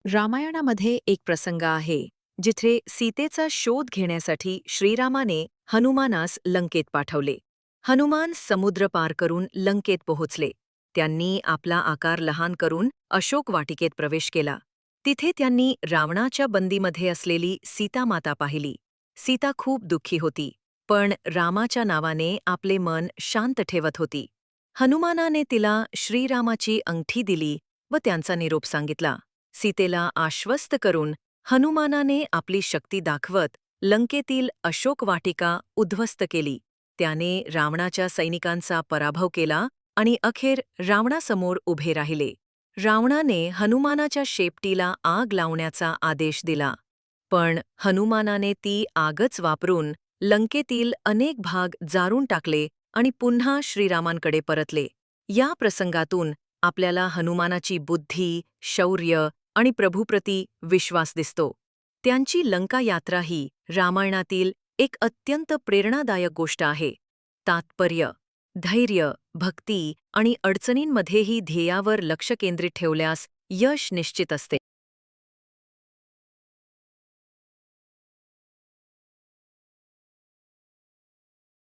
रामायणामध्ये एक प्रसंग आहे जिथे सीतेचा शोध घेण्यासाठी श्रीरामाने हनुमानास लंकेत पाठवले. हनुमान समुद्र पार करून लंकेत पोहोचले. त्यांनी आपला आकार लहान करून अशोक वाटिकेत प्रवेश केला. तिथे त्यांनी रावणाच्या बंदीमध्ये असलेली सीतामाता पाहिली. सीता खूप दुःखी होती, पण रामाच्या नावाने आपले मन शांत ठेवत होती. हनुमानाने तिला श्रीरामाची अंगठी दिली व त्यांचा निरोप सांगितला. सीतेला आश्वस्त करून हनुमानाने आपली शक्ती दाखवत लंकेतील अशोक वाटिका उद्ध्वस्त केली. त्याने रावणाच्या सैनिकांचा पराभव केला आणि अखेर रावणासमोर उभे राहिले. रावणाने हनुमानाच्या शेपटीला आग लावण्याचा आदेश दिला. पण हनुमानाने ती आगच वापरून लंकेतील अनेक भाग जाळून टाकले आणि पुन्हा श्रीरामांकडे परतले. या प्रसंगातून आपल्याला हनुमानाची बुद्धी, शौर्य आणि प्रभूप्रती विश्वास दिसतो. त्यांची लंका यात्रा ही रामायणातील एक अत्यंत प्रेरणादायक गोष्ट आहे. तात्पर्य: धैर्य, भक्ती आणि अडचणींमध्येही ध्येयावर लक्ष केंद्रित ठेवल्यास यश निश्चित असते.